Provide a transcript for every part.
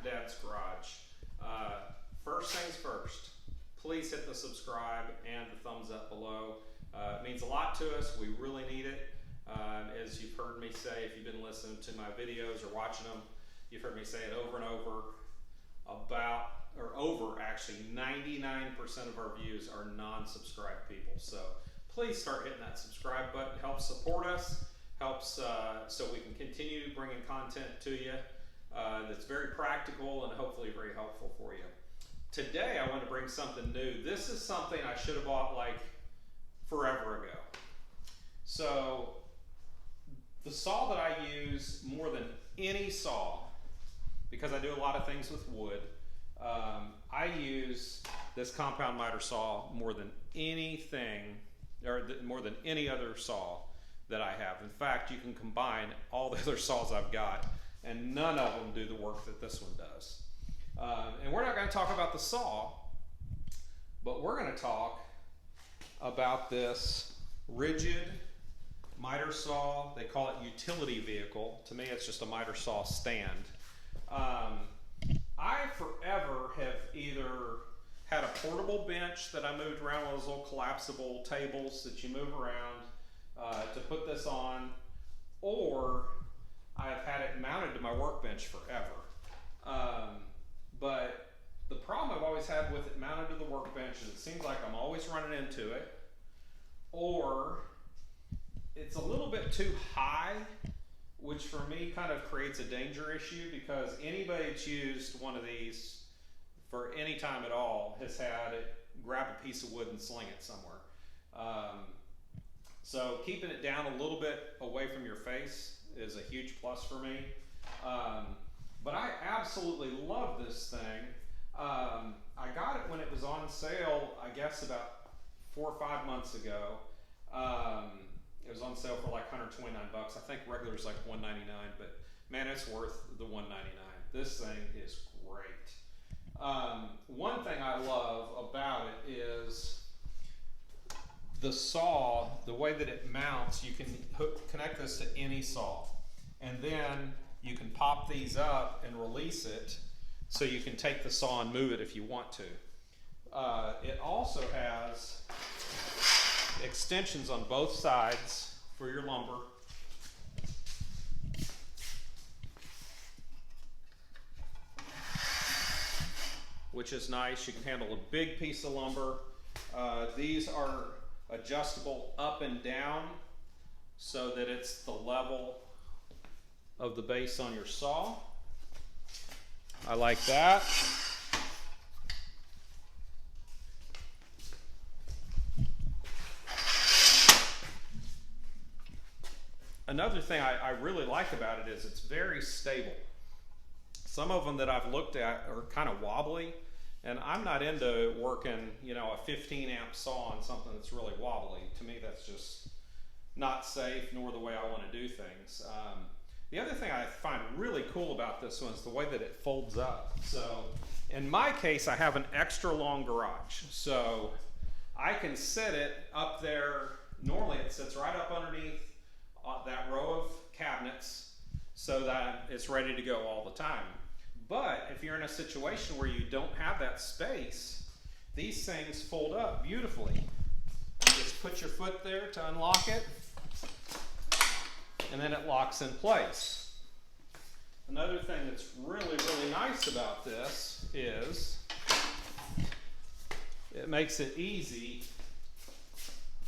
Dad's Garage. First things first, please hit the subscribe and the thumbs up below. It means a lot to us. We really need it. As you've heard me say, if you've been listening to my videos or watching them, you've heard me say it over and over. Actually 99% of our views are non-subscribed people. So please start hitting that subscribe button. It helps support us, helps so we can continue bringing content to you that's very practical and hopefully very helpful for you. Today I want to bring something new. This is something I should have bought like forever ago. So the saw that I use more than any saw, because I do a lot of things with wood, I use this compound miter saw more than anything, or more than any other saw that I have. In fact, you can combine all the other saws I've got, and none of them do the work that this one does. And we're not going to talk about the saw, but we're going to talk about this rigid miter saw. They call it utility vehicle. To me, it's just a miter saw stand. I forever have either had a portable bench that I moved around, one of those little collapsible tables that you move around to put this on, or I've had it mounted to my workbench forever. But the problem I've always had with it mounted to the workbench is it seems like I'm always running into it, or it's a little bit too high, which for me kind of creates a danger issue, because anybody that's used one of these for any time at all has had it grab a piece of wood and sling it somewhere. So keeping it down a little bit away from your face is a huge plus for me. But I absolutely love this thing. I got it when it was on sale, I guess about 4 or 5 months ago. It was on sale for like 129 bucks. I think regular is like 199, but man, it's worth the 199. This thing is great. One thing I love about it is the saw, the way that it mounts. You can connect this to any saw, and then you can pop these up and release it, so you can take the saw and move it if you want to. It also has extensions on both sides for your lumber. Which is nice. You can handle a big piece of lumber. These are adjustable up and down so that it's the level of the base on your saw. I like that. Another thing I really like about it is it's very stable. Some of them that I've looked at are kind of wobbly, and I'm not into working, a 15 amp saw on something that's really wobbly. To me, that's just not safe, nor the way I want to do things. The other thing I find really cool about this one is the way that it folds up. So in my case, I have an extra long garage, so I can set it up there. Normally it sits right up underneath that row of cabinets so that it's ready to go all the time. But if you're in a situation where you don't have that space, these things fold up beautifully. You just put your foot there to unlock it, and then it locks in place. Another thing that's really, really nice about this is it makes it easy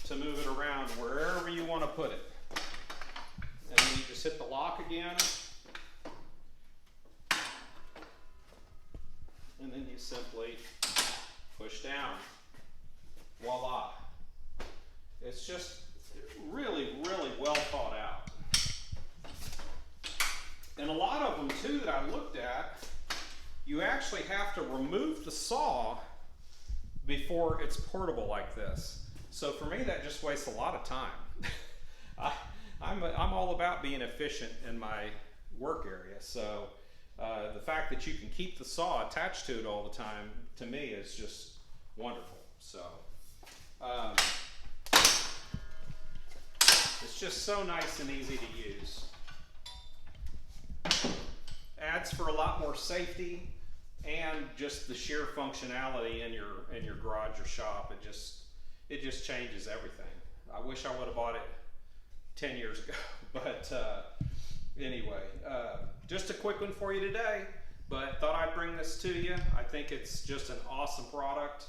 to move it around wherever you want to put it. And then you just hit the lock again, and then you simply push down. Voila. It's just really, really well thought out. And a lot of them too that I looked at, you actually have to remove the saw before it's portable like this. So for me, that just wastes a lot of time. I'm all about being efficient in my work area. So the fact that you can keep the saw attached to it all the time, to me, is just wonderful. So it's just so nice and easy to use. Adds adds for a lot more safety and just the sheer functionality in your garage or shop. It just changes everything. I wish I would have bought it 10 years ago, but anyway, just a quick one for you today, but thought I'd bring this to you. I think it's just an awesome product.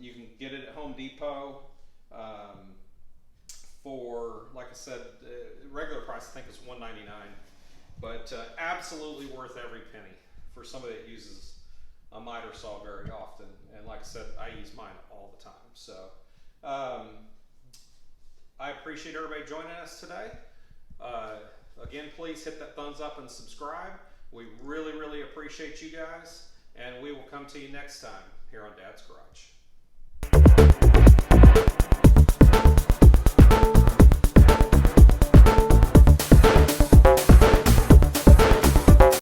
You can get it at Home Depot for, like I said, regular price I think is $1.99, but absolutely worth every penny for somebody that uses a miter saw very often. And like I said, I use mine all the time. So I appreciate everybody joining us today. Again, please hit that thumbs up and subscribe. We really, really appreciate you guys, and we will come to you next time here on Dad's Garage.